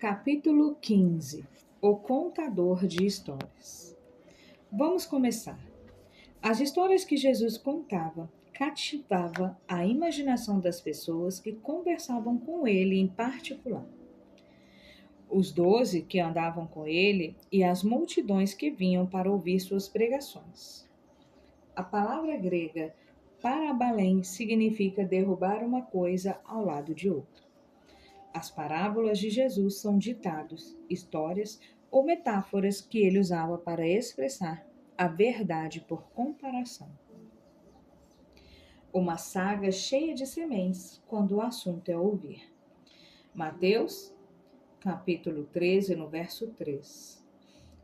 Capítulo 15. O contador de histórias. Vamos começar. As histórias que Jesus contava cativavam a imaginação das pessoas que conversavam com ele em particular. Os 12 que andavam com ele e as multidões que vinham para ouvir suas pregações. A palavra grega parabalém significa derrubar uma coisa ao lado de outra. As parábolas de Jesus são ditados, histórias ou metáforas que ele usava para expressar a verdade por comparação. Uma saga cheia de sementes quando o assunto é ouvir. Mateus, capítulo 13, no verso 3.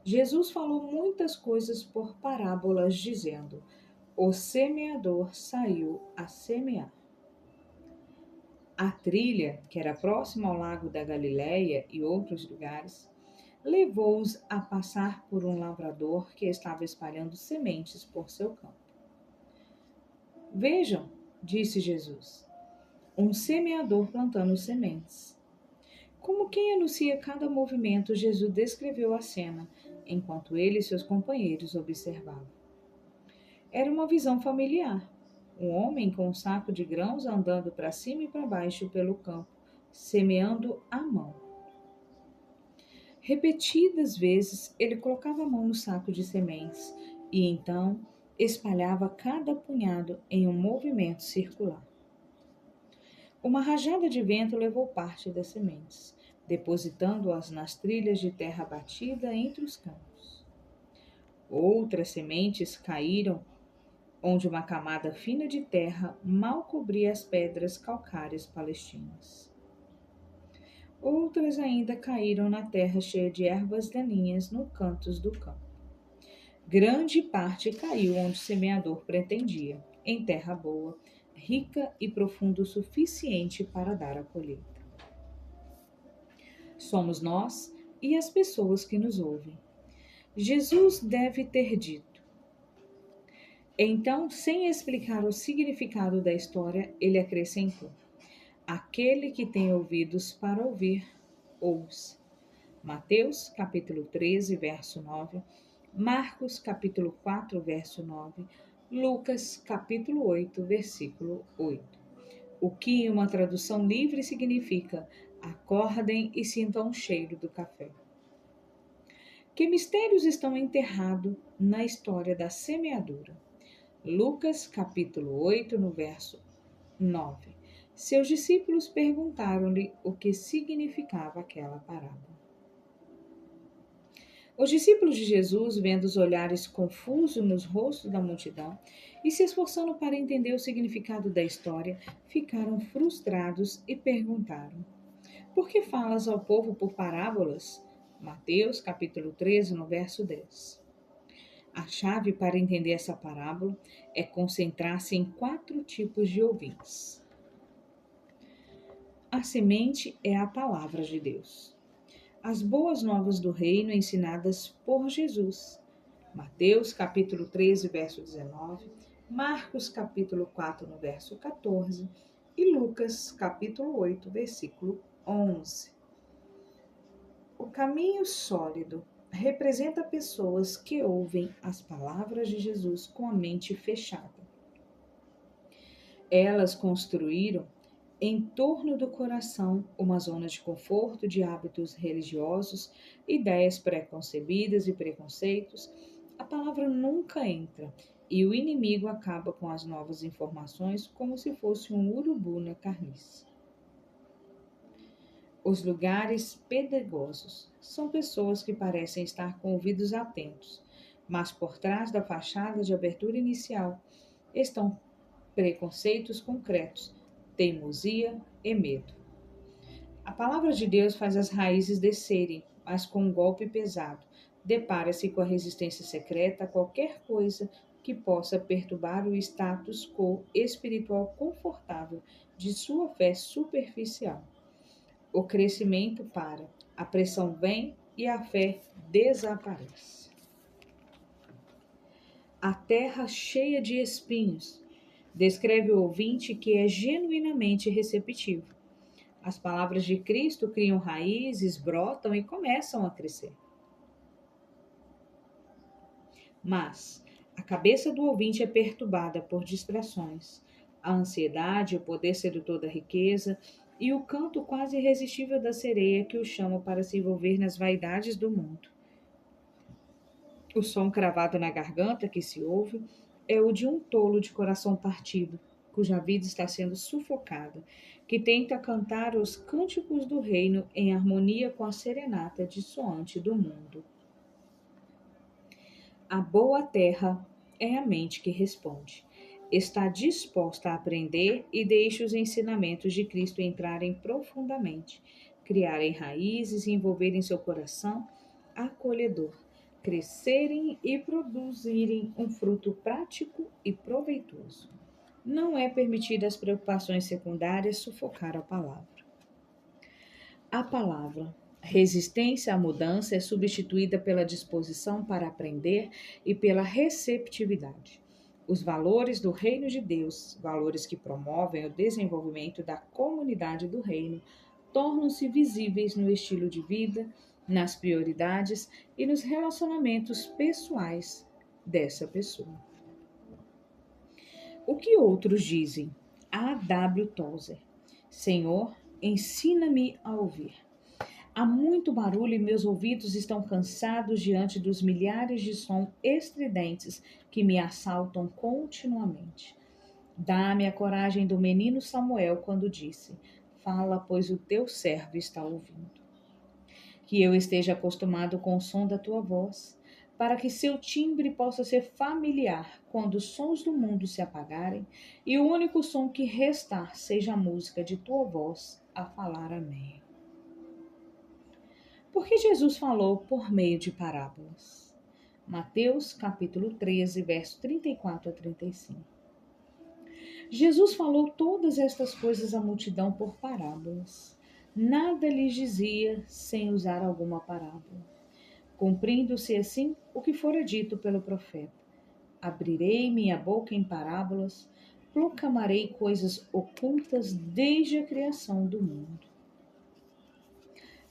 Jesus falou muitas coisas por parábolas, dizendo: o semeador saiu a semear. A trilha, que era próxima ao lago da Galileia e outros lugares, levou-os a passar por um lavrador que estava espalhando sementes por seu campo. Vejam, disse Jesus, um semeador plantando sementes. Como quem anuncia cada movimento, Jesus descreveu a cena, enquanto ele e seus companheiros observavam. Era uma visão familiar. Um homem com um saco de grãos andando para cima e para baixo pelo campo, semeando à mão. Repetidas vezes, ele colocava a mão no saco de sementes e então espalhava cada punhado em um movimento circular. Uma rajada de vento levou parte das sementes, depositando-as nas trilhas de terra batida entre os campos. Outras sementes caíram onde uma camada fina de terra mal cobria as pedras calcárias palestinas. Outras ainda caíram na terra cheia de ervas daninhas nos cantos do campo. Grande parte caiu onde o semeador pretendia, em terra boa, rica e profunda o suficiente para dar a colheita. Somos nós e as pessoas que nos ouvem. Jesus deve ter dito. Então, sem explicar o significado da história, ele acrescentou: aquele que tem ouvidos para ouvir, ouça. Mateus, capítulo 13, verso 9, Marcos, capítulo 4, verso 9, Lucas, capítulo 8, versículo 8. O que em uma tradução livre significa: acordem e sintam o cheiro do café. Que mistérios estão enterrados na história da semeadura? Lucas, capítulo 8, no verso 9. Seus discípulos perguntaram-lhe o que significava aquela parábola. Os discípulos de Jesus, vendo os olhares confusos nos rostos da multidão e se esforçando para entender o significado da história, ficaram frustrados e perguntaram: por que falas ao povo por parábolas? Mateus, capítulo 13, no verso 10. A chave para entender essa parábola é concentrar-se em 4 tipos de ouvintes. A semente é a palavra de Deus. As boas novas do reino ensinadas por Jesus. Mateus, capítulo 13, verso 19, Marcos, capítulo 4, no verso 14 e Lucas, capítulo 8, versículo 11. O caminho sólido representa pessoas que ouvem as palavras de Jesus com a mente fechada. Elas construíram em torno do coração uma zona de conforto de hábitos religiosos, ideias pré-concebidas e preconceitos. A palavra nunca entra e o inimigo acaba com as novas informações como se fosse um urubu na carniça. Os lugares pedregosos são pessoas que parecem estar com ouvidos atentos, mas por trás da fachada de abertura inicial estão preconceitos concretos, teimosia e medo. A palavra de Deus faz as raízes descerem, mas com um golpe pesado, depara-se com a resistência secreta a qualquer coisa que possa perturbar o status quo espiritual confortável de sua fé superficial. O crescimento para, a pressão vem e a fé desaparece. A terra cheia de espinhos descreve o ouvinte que é genuinamente receptivo. As palavras de Cristo criam raízes, brotam e começam a crescer. Mas a cabeça do ouvinte é perturbada por distrações, a ansiedade, o poder sedutor da riqueza e o canto quase irresistível da sereia que o chama para se envolver nas vaidades do mundo. O som cravado na garganta que se ouve é o de um tolo de coração partido, cuja vida está sendo sufocada, que tenta cantar os cânticos do reino em harmonia com a serenata dissoante do mundo. A boa terra é a mente que responde. Está disposta a aprender e deixa os ensinamentos de Cristo entrarem profundamente, criarem raízes e envolverem seu coração acolhedor, crescerem e produzirem um fruto prático e proveitoso. Não é permitida as preocupações secundárias sufocar a palavra. A palavra resistência à mudança é substituída pela disposição para aprender e pela receptividade. Os valores do reino de Deus, valores que promovem o desenvolvimento da comunidade do reino, tornam-se visíveis no estilo de vida, nas prioridades e nos relacionamentos pessoais dessa pessoa. O que outros dizem? A. W. Tozer. Senhor, ensina-me a ouvir. Há muito barulho e meus ouvidos estão cansados diante dos milhares de sons estridentes que me assaltam continuamente. Dá-me a coragem do menino Samuel quando disse: Fala, pois o teu servo está ouvindo. Que eu esteja acostumado com o som da tua voz, para que seu timbre possa ser familiar quando os sons do mundo se apagarem e o único som que restar seja a música de tua voz a falar amém. Porque Jesus falou por meio de parábolas. Mateus capítulo 13, verso 34 a 35. Jesus falou todas estas coisas à multidão por parábolas. Nada lhes dizia sem usar alguma parábola. Cumprindo-se assim o que fora dito pelo profeta. Abrirei minha boca em parábolas, proclamarei coisas ocultas desde a criação do mundo.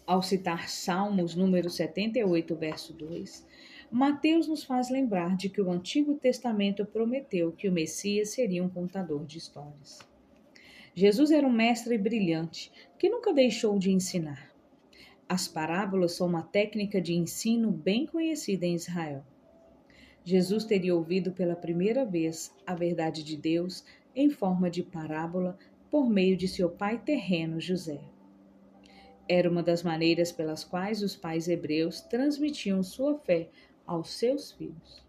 Ao citar Salmos número 78, verso 2, Mateus nos faz lembrar de que o Antigo Testamento prometeu que o Messias seria um contador de histórias. Jesus era um mestre brilhante que nunca deixou de ensinar. As parábolas são uma técnica de ensino bem conhecida em Israel. Jesus teria ouvido pela primeira vez a verdade de Deus em forma de parábola por meio de seu pai terreno José. Era uma das maneiras pelas quais os pais hebreus transmitiam sua fé aos seus filhos.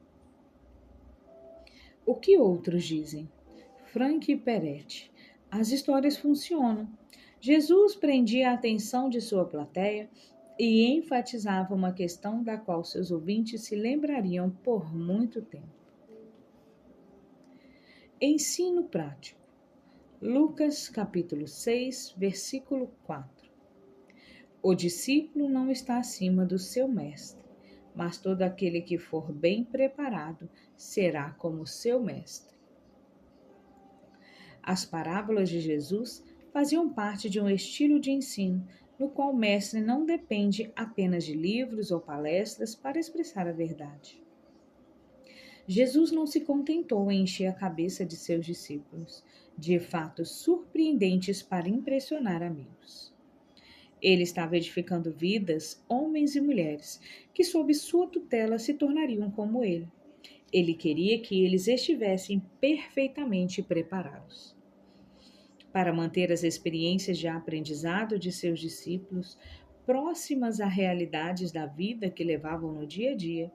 O que outros dizem? Frank Peretti. As histórias funcionam. Jesus prendia a atenção de sua plateia e enfatizava uma questão da qual seus ouvintes se lembrariam por muito tempo. Ensino prático. Lucas capítulo 6, versículo 4. O discípulo não está acima do seu mestre, mas todo aquele que for bem preparado será como seu mestre. As parábolas de Jesus faziam parte de um estilo de ensino no qual o mestre não depende apenas de livros ou palestras para expressar a verdade. Jesus não se contentou em encher a cabeça de seus discípulos de fatos surpreendentes para impressionar amigos. Ele estava edificando vidas, homens e mulheres, que sob sua tutela se tornariam como ele. Ele queria que eles estivessem perfeitamente preparados. Para manter as experiências de aprendizado de seus discípulos próximas às realidades da vida que levavam no dia a dia,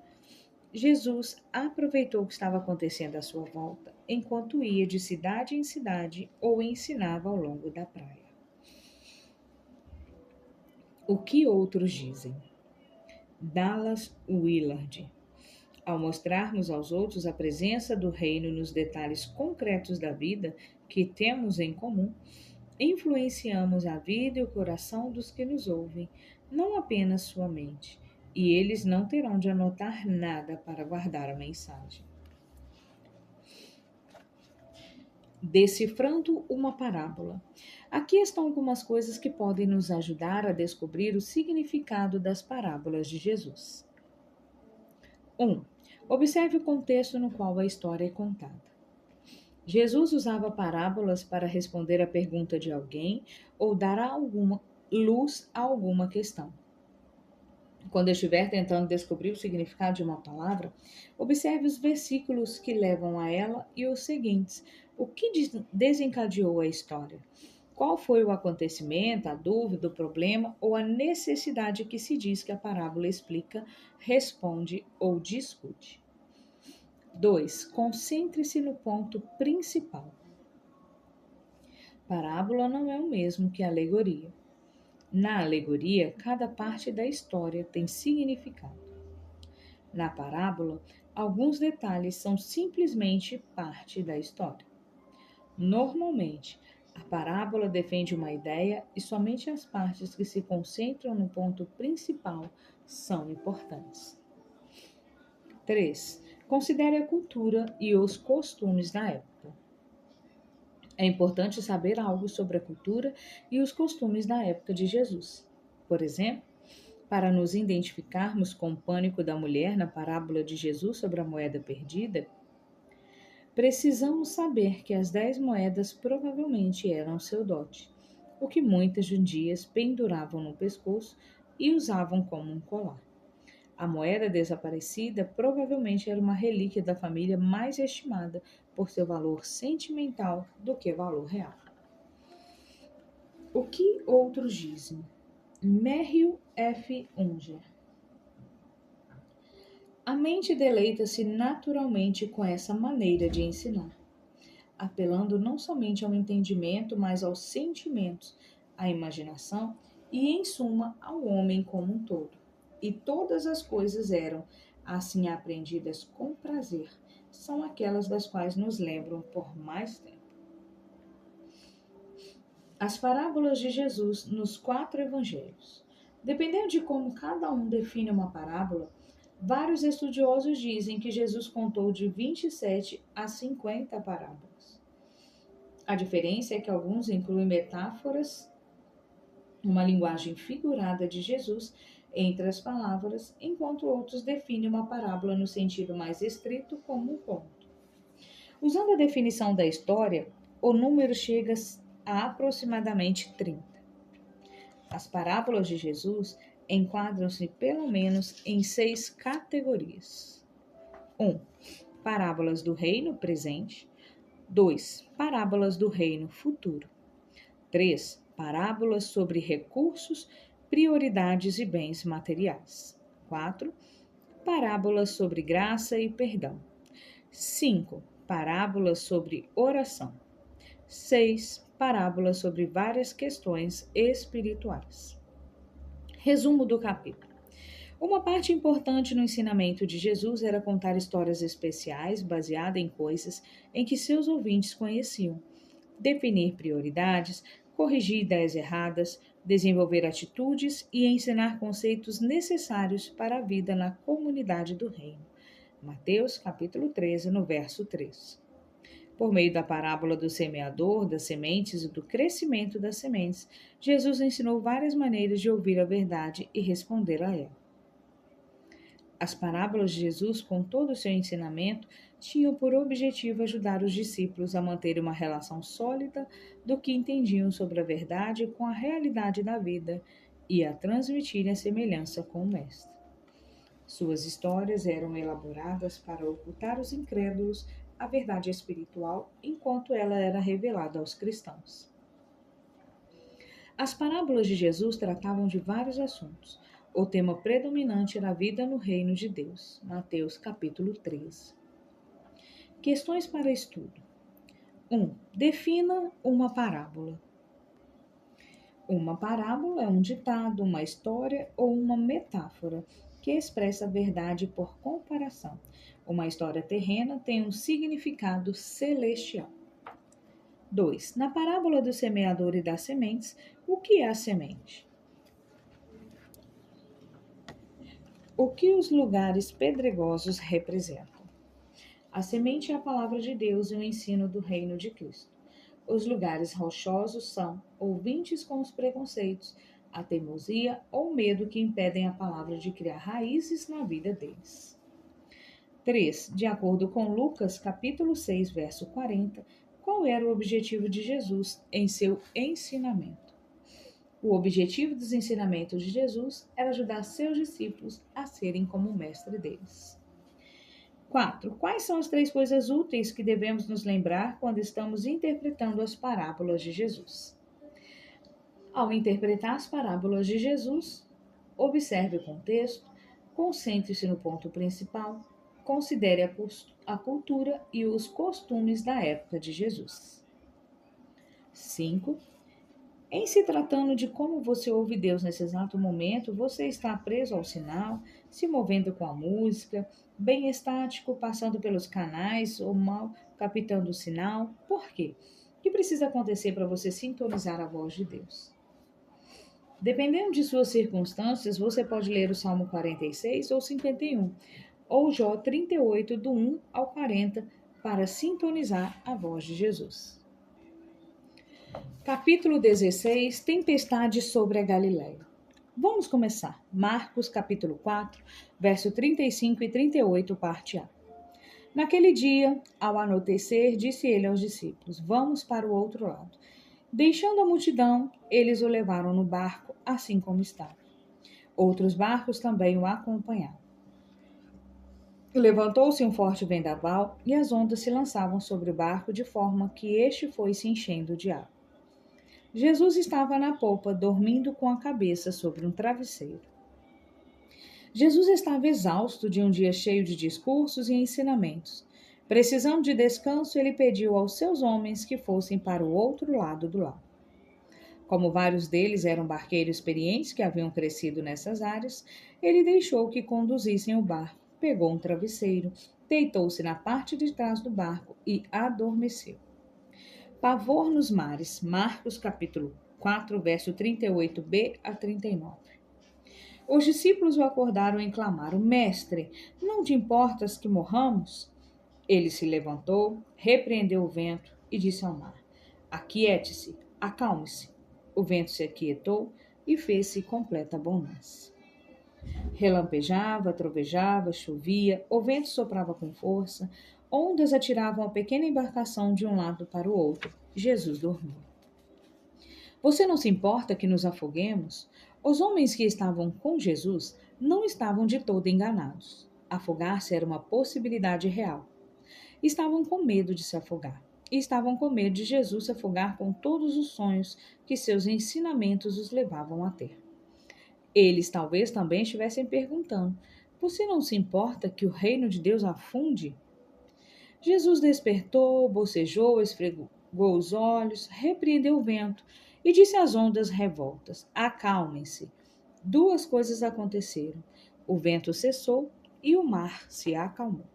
Jesus aproveitou o que estava acontecendo à sua volta, enquanto ia de cidade em cidade ou ensinava ao longo da praia. O que outros dizem? Dallas Willard. Ao mostrarmos aos outros a presença do reino nos detalhes concretos da vida que temos em comum, influenciamos a vida e o coração dos que nos ouvem, não apenas sua mente, e eles não terão de anotar nada para guardar a mensagem. Decifrando uma parábola. Aqui estão algumas coisas que podem nos ajudar a descobrir o significado das parábolas de Jesus. 1. Observe o contexto no qual a história é contada. Jesus usava parábolas para responder à pergunta de alguém ou dar alguma luz a alguma questão. Quando estiver tentando descobrir o significado de uma palavra, observe os versículos que levam a ela e os seguintes. O que desencadeou a história? Qual foi o acontecimento, a dúvida, o problema ou a necessidade que se diz que a parábola explica, responde ou discute? 2. Concentre-se no ponto principal. Parábola não é o mesmo que alegoria. Na alegoria, cada parte da história tem significado. Na parábola, alguns detalhes são simplesmente parte da história. Normalmente, a parábola defende uma ideia e somente as partes que se concentram no ponto principal são importantes. 3. Considere a cultura e os costumes da época. É importante saber algo sobre a cultura e os costumes da época de Jesus. Por exemplo, para nos identificarmos com o pânico da mulher na parábola de Jesus sobre a moeda perdida, precisamos saber que as 10 moedas provavelmente eram seu dote, o que muitas judias penduravam no pescoço e usavam como um colar. A moeda desaparecida provavelmente era uma relíquia da família mais estimada por seu valor sentimental do que valor real. O que outros dizem? Matthew F. Unger. A mente deleita-se naturalmente com essa maneira de ensinar, apelando não somente ao entendimento, mas aos sentimentos, à imaginação e, em suma, ao homem como um todo. E todas as coisas eram, assim aprendidas com prazer, são aquelas das quais nos lembram por mais tempo. As parábolas de Jesus nos 4 evangelhos. Dependendo de como cada um define uma parábola, vários estudiosos dizem que Jesus contou de 27 a 50 parábolas. A diferença é que alguns incluem metáforas, uma linguagem figurada de Jesus entre as palavras, enquanto outros definem uma parábola no sentido mais estrito como um conto. Usando a definição da história, o número chega a aproximadamente 30. As parábolas de Jesus enquadram-se pelo menos em 6 categorias. 1. Parábolas do reino presente. 2. Parábolas do reino futuro. 3. Parábolas sobre recursos, prioridades e bens materiais. 4. Parábolas sobre graça e perdão. 5. Parábolas sobre oração. 6. Parábolas sobre várias questões espirituais. Resumo do capítulo. Uma parte importante no ensinamento de Jesus era contar histórias especiais baseadas em coisas em que seus ouvintes conheciam, definir prioridades, corrigir ideias erradas, desenvolver atitudes e ensinar conceitos necessários para a vida na comunidade do reino. Mateus capítulo 13, no verso 3. Por meio da parábola do semeador, das sementes e do crescimento das sementes, Jesus ensinou várias maneiras de ouvir a verdade e responder a ela. As parábolas de Jesus, com todo o seu ensinamento, tinham por objetivo ajudar os discípulos a manter uma relação sólida do que entendiam sobre a verdade com a realidade da vida e a transmitirem a semelhança com o Mestre. Suas histórias eram elaboradas para ocultar aos incrédulos a verdade espiritual enquanto ela era revelada aos cristãos. As parábolas de Jesus tratavam de vários assuntos. O tema predominante era a vida no reino de Deus. Mateus capítulo 13. Questões para estudo. 1. Defina uma parábola. Uma parábola é um ditado, uma história ou uma metáfora que expressa a verdade por comparação. Uma história terrena tem um significado celestial. 2. Na parábola do semeador e das sementes, o que é a semente? O que os lugares pedregosos representam? A semente é a palavra de Deus e o ensino do reino de Cristo. Os lugares rochosos são ouvintes com os preconceitos, a teimosia ou medo que impedem a palavra de criar raízes na vida deles. 3. De acordo com Lucas, capítulo 6, verso 40, qual era o objetivo de Jesus em seu ensinamento? O objetivo dos ensinamentos de Jesus era ajudar seus discípulos a serem como o mestre deles. 4. Quais são as 3 coisas úteis que devemos nos lembrar quando estamos interpretando as parábolas de Jesus? Ao interpretar as parábolas de Jesus, observe o contexto, concentre-se no ponto principal, considere a cultura e os costumes da época de Jesus. 5. Em se tratando de como você ouve Deus nesse exato momento, você está preso ao sinal, se movendo com a música, bem estático, passando pelos canais ou mal captando o sinal. Por quê? O que precisa acontecer para você sintonizar a voz de Deus? Dependendo de suas circunstâncias, você pode ler o Salmo 46 ou 51, ou Jó 38, do 1 ao 40, para sintonizar a voz de Jesus. Capítulo 16, Tempestade sobre a Galileia. Vamos começar. Marcos, capítulo 4, verso 35 e 38, parte A. Naquele dia, ao anoitecer, disse ele aos discípulos: Vamos para o outro lado. Deixando a multidão, eles o levaram no barco, assim como estava. Outros barcos também o acompanharam. Levantou-se um forte vendaval e as ondas se lançavam sobre o barco de forma que este foi se enchendo de água. Jesus estava na popa, dormindo com a cabeça sobre um travesseiro. Jesus estava exausto de um dia cheio de discursos e ensinamentos. Precisando de descanso, ele pediu aos seus homens que fossem para o outro lado do lago. Como vários deles eram barqueiros experientes que haviam crescido nessas áreas, ele deixou que conduzissem o barco, pegou um travesseiro, deitou-se na parte de trás do barco e adormeceu. Pavor nos mares, Marcos capítulo 4, verso 38b a 39. Os discípulos o acordaram e clamaram: Mestre, não te importas que morramos? Ele se levantou, repreendeu o vento e disse ao mar: Aquiete-se, acalme-se. O vento se aquietou e fez-se completa bonança. Relampejava, trovejava, chovia, o vento soprava com força, ondas atiravam a pequena embarcação de um lado para o outro. Jesus dormia. Você não se importa que nos afoguemos? Os homens que estavam com Jesus não estavam de todo enganados. Afogar-se era uma possibilidade real. Estavam com medo de se afogar. E estavam com medo de Jesus se afogar com todos os sonhos que seus ensinamentos os levavam a ter. Eles talvez também estivessem perguntando: Você não se importa que o reino de Deus afunde? Jesus despertou, bocejou, esfregou os olhos, repreendeu o vento e disse às ondas revoltas: Acalmem-se. 2 coisas aconteceram. O vento cessou e o mar se acalmou.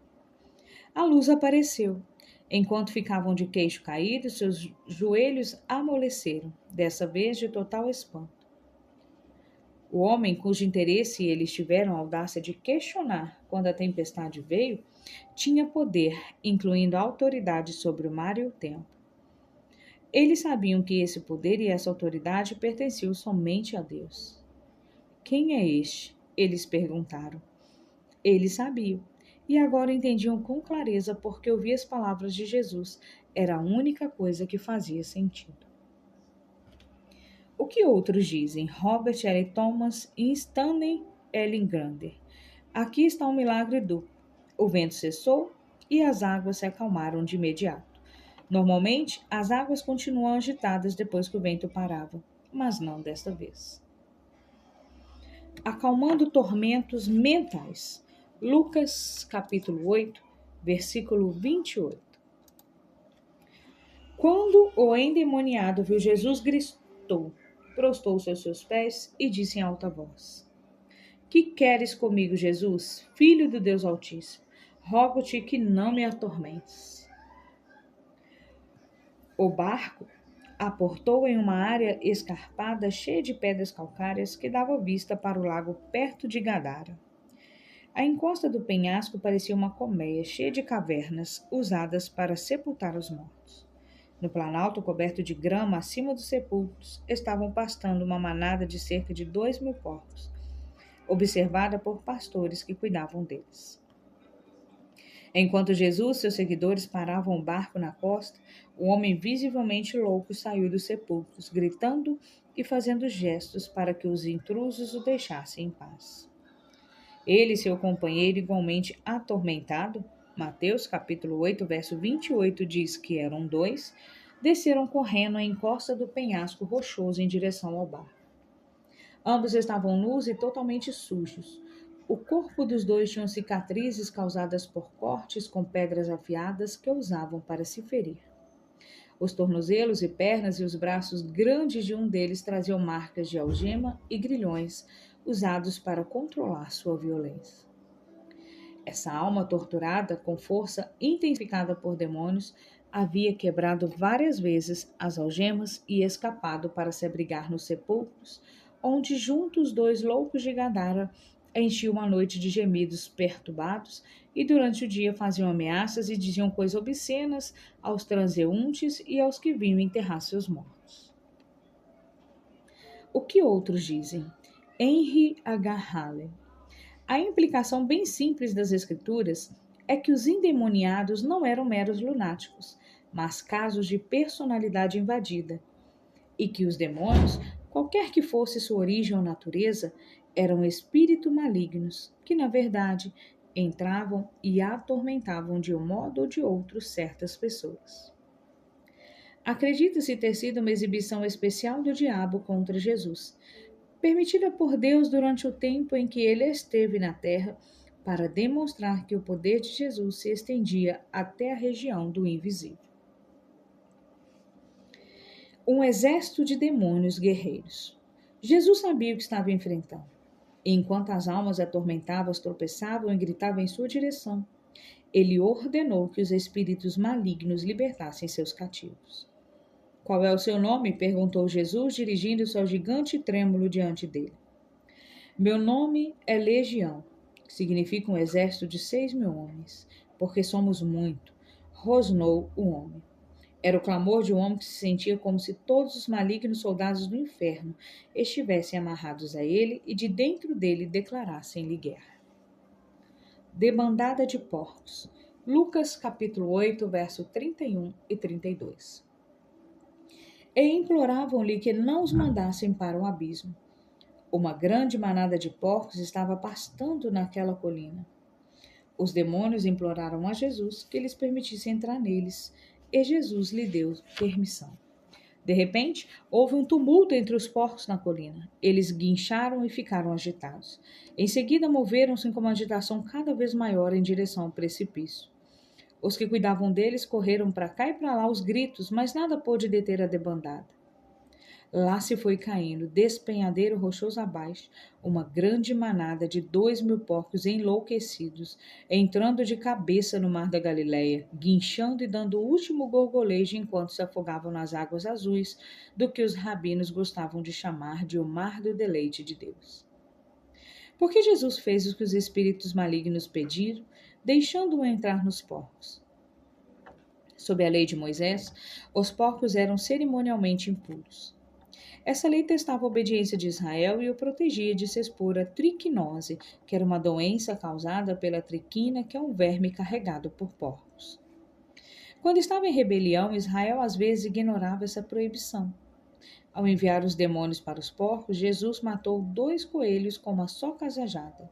A luz apareceu. Enquanto ficavam de queixo caído, seus joelhos amoleceram, dessa vez de total espanto. O homem cujo interesse eles tiveram a audácia de questionar quando a tempestade veio, tinha poder, incluindo a autoridade sobre o mar e o tempo. Eles sabiam que esse poder e essa autoridade pertenciam somente a Deus. Quem é este? Eles perguntaram. Eles sabiam, e agora entendiam com clareza porque ouvir as palavras de Jesus era a única coisa que fazia sentido. O que outros dizem? Robert L. Thomas e Stanley L. Grander. Aqui está um milagre duplo. O vento cessou e as águas se acalmaram de imediato. Normalmente, as águas continuam agitadas depois que o vento parava, mas não desta vez. Acalmando tormentos mentais. Lucas, capítulo 8, versículo 28. Quando o endemoniado viu Jesus, gritou, prostou-se aos seus pés e disse em alta voz: Que queres comigo, Jesus, filho do Deus Altíssimo? Rogo-te que não me atormentes. O barco aportou em uma área escarpada cheia de pedras calcárias que dava vista para o lago perto de Gadara. A encosta do penhasco parecia uma colmeia cheia de cavernas usadas para sepultar os mortos. No planalto coberto de grama acima dos sepulcros estavam pastando uma manada de cerca de 2.000 porcos, observada por pastores que cuidavam deles. Enquanto Jesus e seus seguidores paravam o barco na costa, o homem visivelmente louco saiu dos sepulcros, gritando e fazendo gestos para que os intrusos o deixassem em paz. Ele e seu companheiro, igualmente atormentado, Mateus capítulo 8, verso 28 diz que eram 2, desceram correndo à encosta do penhasco rochoso em direção ao barco. Ambos estavam nus e totalmente sujos. O corpo dos dois tinha cicatrizes causadas por cortes com pedras afiadas que usavam para se ferir. Os tornozelos e pernas e os braços grandes de um deles traziam marcas de algema e grilhões usados para controlar sua violência. Essa alma torturada, com força intensificada por demônios, havia quebrado várias vezes as algemas e escapado para se abrigar nos sepulcros, onde juntos 2 loucos de Gadara enchiam a noite de gemidos perturbados e durante o dia faziam ameaças e diziam coisas obscenas aos transeuntes e aos que vinham enterrar seus mortos. O que outros dizem? Henry H. Halley. A implicação bem simples das Escrituras é que os endemoniados não eram meros lunáticos, mas casos de personalidade invadida, e que os demônios, qualquer que fosse sua origem ou natureza, eram espíritos malignos que, na verdade, entravam e atormentavam de um modo ou de outro certas pessoas. Acredita-se ter sido uma exibição especial do diabo contra Jesus, permitida por Deus durante o tempo em que ele esteve na terra, para demonstrar que o poder de Jesus se estendia até a região do invisível. Um exército de demônios guerreiros. Jesus sabia o que estava enfrentando. E enquanto as almas atormentadas tropeçavam e gritavam em sua direção, ele ordenou que os espíritos malignos libertassem seus cativos. Qual é o seu nome? Perguntou Jesus, dirigindo-se ao gigante trêmulo diante dele. Meu nome é Legião, que significa um exército de 6.000 homens, porque somos muito, rosnou o homem. Era o clamor de um homem que se sentia como se todos os malignos soldados do inferno estivessem amarrados a ele e de dentro dele declarassem-lhe guerra. Debandada de porcos. Lucas capítulo 8, verso 31 e 32. E imploravam-lhe que não os mandassem para o abismo. Uma grande manada de porcos estava pastando naquela colina. Os demônios imploraram a Jesus que lhes permitisse entrar neles, e Jesus lhe deu permissão. De repente, houve um tumulto entre os porcos na colina. Eles guincharam e ficaram agitados. Em seguida, moveram-se com uma agitação cada vez maior em direção ao precipício. Os que cuidavam deles correram para cá e para lá aos gritos, mas nada pôde deter a debandada. Lá se foi caindo, despenhadeiro rochoso abaixo, uma grande manada de 2.000 porcos enlouquecidos, entrando de cabeça no mar da Galileia, guinchando e dando o último gorgolejo enquanto se afogavam nas águas azuis do que os rabinos gostavam de chamar de o mar do deleite de Deus. Porque Jesus fez o que os espíritos malignos pediram, deixando-o entrar nos porcos. Sob a lei de Moisés, os porcos eram cerimonialmente impuros. Essa lei testava a obediência de Israel e o protegia de se expor à triquinose, que era uma doença causada pela triquina, que é um verme carregado por porcos. Quando estava em rebelião, Israel às vezes ignorava essa proibição. Ao enviar os demônios para os porcos, Jesus matou 2 coelhos com uma só cajadada,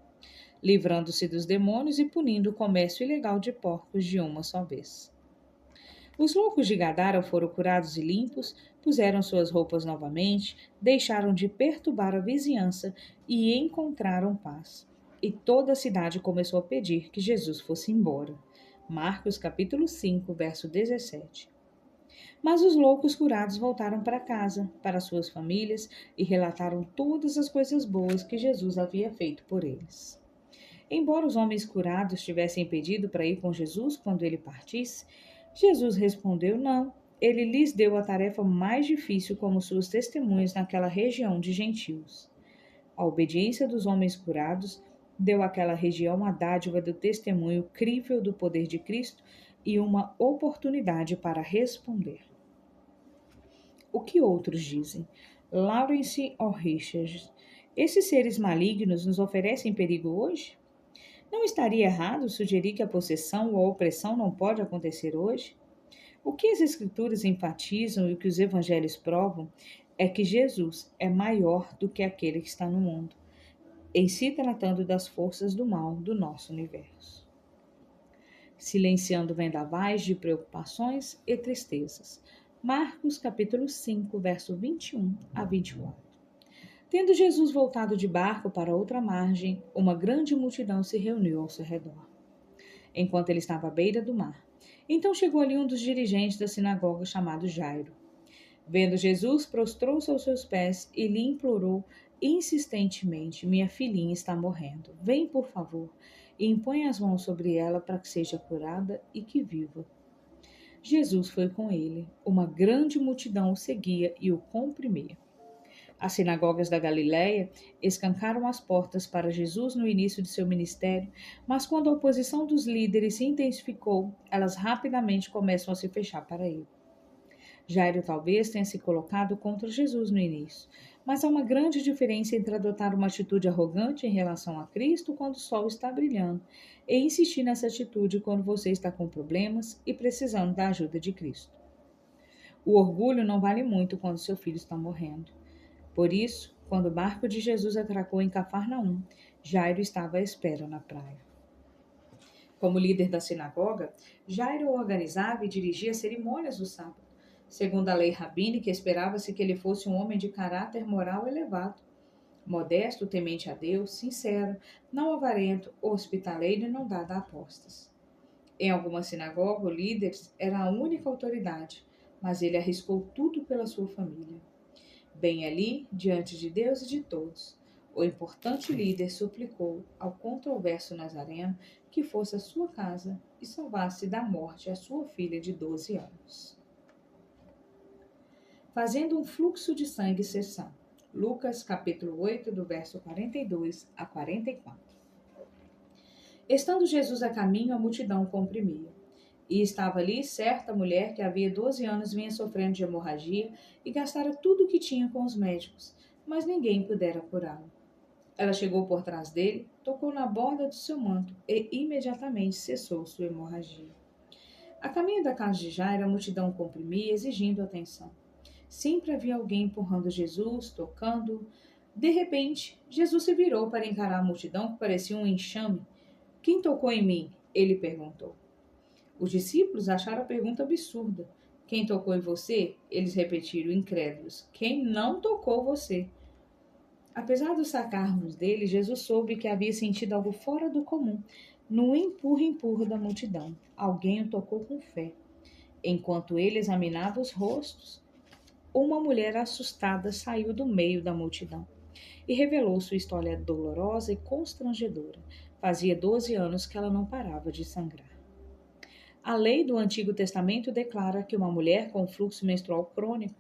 livrando-se dos demônios e punindo o comércio ilegal de porcos de uma só vez. Os loucos de Gadara foram curados e limpos, puseram suas roupas novamente, deixaram de perturbar a vizinhança e encontraram paz. E toda a cidade começou a pedir que Jesus fosse embora. Marcos capítulo 5, verso 17. Mas os loucos curados voltaram para casa, para suas famílias, e relataram todas as coisas boas que Jesus havia feito por eles. Embora os homens curados tivessem pedido para ir com Jesus quando ele partisse, Jesus respondeu não. Ele lhes deu a tarefa mais difícil como suas testemunhas naquela região de gentios. A obediência dos homens curados deu àquela região a dádiva do testemunho crível do poder de Cristo e uma oportunidade para responder. O que outros dizem? Lawrence ou Richards, esses seres malignos nos oferecem perigo hoje? Não estaria errado sugerir que a possessão ou a opressão não pode acontecer hoje? O que as Escrituras enfatizam e o que os Evangelhos provam é que Jesus é maior do que aquele que está no mundo, em se tratando das forças do mal do nosso universo. Silenciando vendavais de preocupações e tristezas. Marcos capítulo 5, verso 21 a 24. Tendo Jesus voltado de barco para outra margem, uma grande multidão se reuniu ao seu redor, enquanto ele estava à beira do mar. Então chegou ali um dos dirigentes da sinagoga chamado Jairo. Vendo Jesus, prostrou-se aos seus pés e lhe implorou insistentemente: minha filhinha está morrendo. Vem, por favor, e impõe as mãos sobre ela para que seja curada e que viva. Jesus foi com ele. Uma grande multidão o seguia e o comprimia. As sinagogas da Galiléia escancaram as portas para Jesus no início de seu ministério, mas quando a oposição dos líderes se intensificou, elas rapidamente começam a se fechar para ele. Jairo talvez tenha se colocado contra Jesus no início, mas há uma grande diferença entre adotar uma atitude arrogante em relação a Cristo quando o sol está brilhando e insistir nessa atitude quando você está com problemas e precisando da ajuda de Cristo. O orgulho não vale muito quando seu filho está morrendo. Por isso, quando o barco de Jesus atracou em Cafarnaum, Jairo estava à espera na praia. Como líder da sinagoga, Jairo organizava e dirigia cerimônias do sábado. Segundo a lei rabínica, esperava-se que ele fosse um homem de caráter moral elevado, modesto, temente a Deus, sincero, não avarento, hospitaleiro e não dado a apostas. Em alguma sinagoga, o líder era a única autoridade, mas ele arriscou tudo pela sua família. Bem ali, diante de Deus e de todos, o importante líder suplicou ao controverso Nazareno que fosse à sua casa e salvasse da morte a sua filha de 12 anos. Fazendo um fluxo de sangue cessar. Lucas capítulo 8, do verso 42 a 44. Estando Jesus a caminho, a multidão o comprimia. E estava ali certa mulher que havia 12 anos vinha sofrendo de hemorragia e gastara tudo o que tinha com os médicos, mas ninguém pudera curá-la. Ela chegou por trás dele, tocou na borda do seu manto e imediatamente cessou sua hemorragia. A caminho da casa de Jairo, a multidão o comprimia, exigindo atenção. Sempre havia alguém empurrando Jesus, tocando-o. De repente, Jesus se virou para encarar a multidão que parecia um enxame. Quem tocou em mim? Ele perguntou. Os discípulos acharam a pergunta absurda. Quem tocou em você? Eles repetiram, incrédulos. Quem não tocou você? Apesar dos sarcasmos dele, Jesus soube que havia sentido algo fora do comum. No empurra-empurra da multidão, alguém o tocou com fé. Enquanto ele examinava os rostos, uma mulher assustada saiu do meio da multidão e revelou sua história dolorosa e constrangedora. Fazia 12 anos que ela não parava de sangrar. A lei do Antigo Testamento declara que uma mulher com fluxo menstrual crônico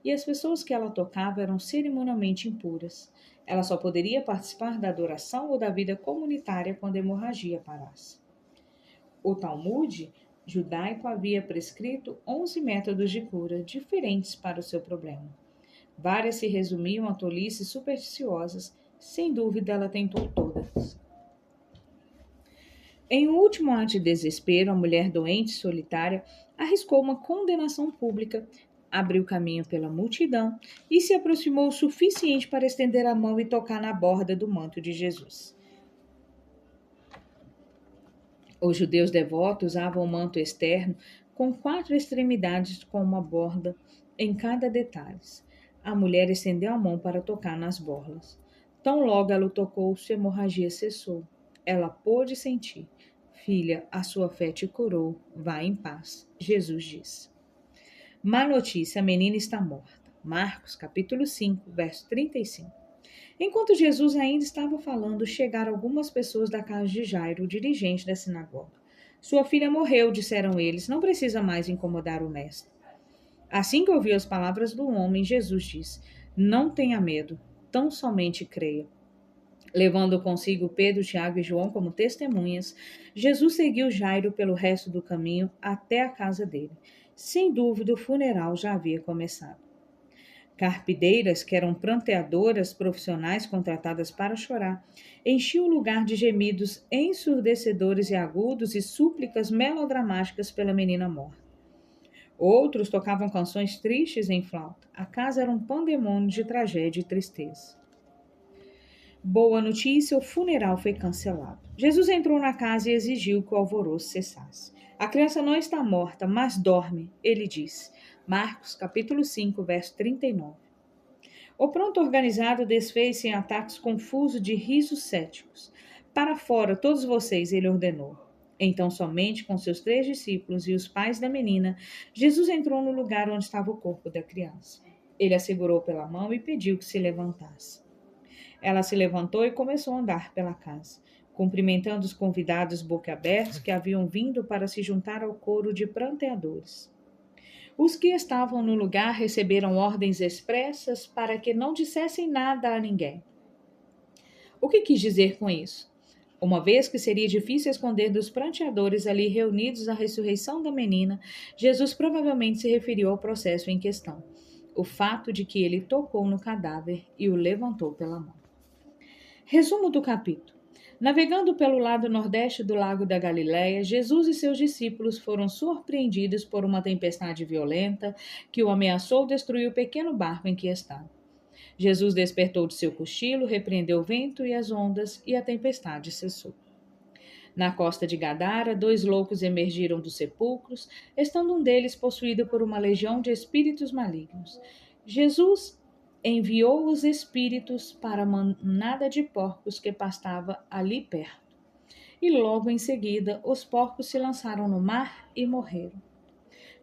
e as pessoas que ela tocava eram cerimonialmente impuras. Ela só poderia participar da adoração ou da vida comunitária quando a hemorragia parasse. O Talmud judaico havia prescrito 11 métodos de cura diferentes para o seu problema. Várias se resumiam a tolices supersticiosas. Sem dúvida, ela tentou todas. Em um último ato de desespero, a mulher doente e solitária arriscou uma condenação pública, abriu caminho pela multidão e se aproximou o suficiente para estender a mão e tocar na borda do manto de Jesus. Os judeus devotos usavam o manto externo com 4 extremidades com uma borda em cada detalhe. A mulher estendeu a mão para tocar nas borlas. Tão logo ela o tocou, sua hemorragia cessou. Ela pôde sentir. Filha, a sua fé te curou. Vá em paz. Jesus disse. Má notícia, a menina está morta. Marcos, capítulo 5, verso 35. Enquanto Jesus ainda estava falando, chegaram algumas pessoas da casa de Jairo, o dirigente da sinagoga. Sua filha morreu, disseram eles. Não precisa mais incomodar o mestre. Assim que ouviu as palavras do homem, Jesus disse: Não tenha medo, tão somente creia. Levando consigo Pedro, Tiago e João como testemunhas, Jesus seguiu Jairo pelo resto do caminho até a casa dele. Sem dúvida, o funeral já havia começado. Carpideiras, que eram pranteadoras profissionais contratadas para chorar, enchiam o lugar de gemidos ensurdecedores e agudos e súplicas melodramáticas pela menina morta. Outros tocavam canções tristes em flauta. A casa era um pandemônio de tragédia e tristeza. Boa notícia, o funeral foi cancelado. Jesus entrou na casa e exigiu que o alvoroço cessasse. A criança não está morta, mas dorme, ele disse. Marcos, capítulo 5, verso 39. O pronto organizado desfez-se em ataques confusos de risos céticos. Para fora, todos vocês, ele ordenou. Então, somente com seus 3 discípulos e os pais da menina, Jesus entrou no lugar onde estava o corpo da criança. Ele a segurou pela mão e pediu que se levantasse. Ela se levantou e começou a andar pela casa, cumprimentando os convidados boquiabertos que haviam vindo para se juntar ao coro de pranteadores. Os que estavam no lugar receberam ordens expressas para que não dissessem nada a ninguém. O que quis dizer com isso? Uma vez que seria difícil esconder dos pranteadores ali reunidos a ressurreição da menina, Jesus provavelmente se referiu ao processo em questão, o fato de que ele tocou no cadáver e o levantou pela mão. Resumo do capítulo. Navegando pelo lado nordeste do lago da Galileia, Jesus e seus discípulos foram surpreendidos por uma tempestade violenta que o ameaçou destruir o pequeno barco em que estava. Jesus despertou de seu cochilo, repreendeu o vento e as ondas, e a tempestade cessou. Na costa de Gadara, 2 loucos emergiram dos sepulcros, estando um deles possuído por uma legião de espíritos malignos. Jesus enviou os espíritos para a manada de porcos que pastava ali perto. E logo em seguida, os porcos se lançaram no mar e morreram.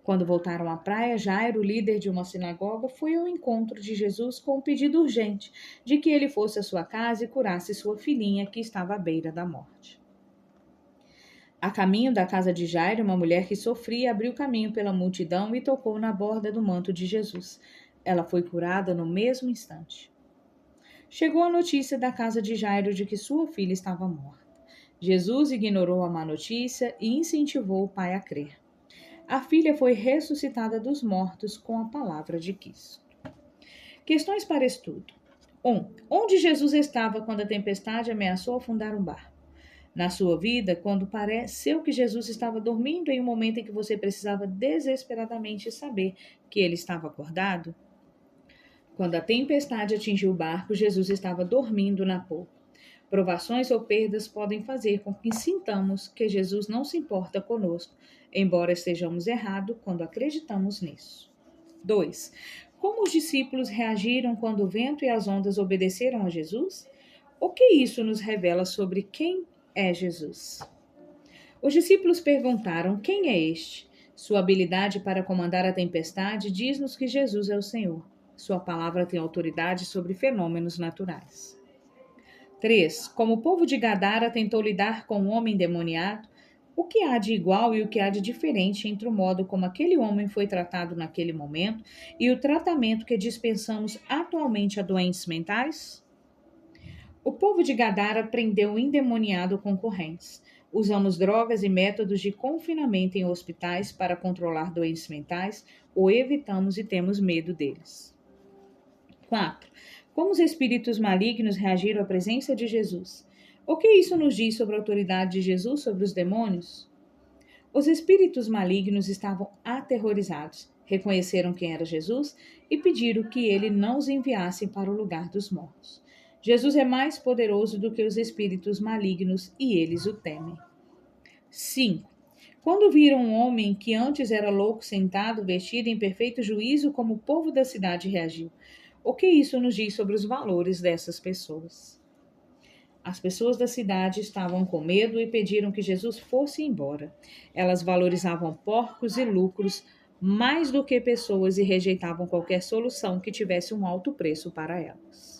Quando voltaram à praia, Jairo, líder de uma sinagoga, foi ao encontro de Jesus com um pedido urgente de que ele fosse à sua casa e curasse sua filhinha que estava à beira da morte. A caminho da casa de Jairo, uma mulher que sofria abriu caminho pela multidão e tocou na borda do manto de Jesus. Ela foi curada no mesmo instante. Chegou a notícia da casa de Jairo de que sua filha estava morta. Jesus ignorou a má notícia e incentivou o pai a crer. A filha foi ressuscitada dos mortos com a palavra de Cristo. Questões para estudo. 1. Onde Jesus estava quando a tempestade ameaçou afundar um barco? Na sua vida, quando pareceu que Jesus estava dormindo em um momento em que você precisava desesperadamente saber que ele estava acordado? Quando a tempestade atingiu o barco, Jesus estava dormindo na polpa. Provações ou perdas podem fazer com que sintamos que Jesus não se importa conosco, embora estejamos errados quando acreditamos nisso. 2. Como os discípulos reagiram quando o vento e as ondas obedeceram a Jesus? O que isso nos revela sobre quem é Jesus? Os discípulos perguntaram: quem é este? Sua habilidade para comandar a tempestade diz-nos que Jesus é o Senhor. Sua palavra tem autoridade sobre fenômenos naturais. 3. Como o povo de Gadara tentou lidar com o homem endemoniado, o que há de igual e o que há de diferente entre o modo como aquele homem foi tratado naquele momento e o tratamento que dispensamos atualmente a doentes mentais? O povo de Gadara prendeu o endemoniado com correntes. Usamos drogas e métodos de confinamento em hospitais para controlar doentes mentais ou evitamos e temos medo deles. 4. Como os espíritos malignos reagiram à presença de Jesus? O que isso nos diz sobre a autoridade de Jesus sobre os demônios? Os espíritos malignos estavam aterrorizados, reconheceram quem era Jesus e pediram que ele não os enviasse para o lugar dos mortos. Jesus é mais poderoso do que os espíritos malignos e eles o temem. 5. Quando viram um homem que antes era louco sentado, vestido em perfeito juízo, como o povo da cidade reagiu? O que isso nos diz sobre os valores dessas pessoas? As pessoas da cidade estavam com medo e pediram que Jesus fosse embora. Elas valorizavam porcos e lucros mais do que pessoas e rejeitavam qualquer solução que tivesse um alto preço para elas.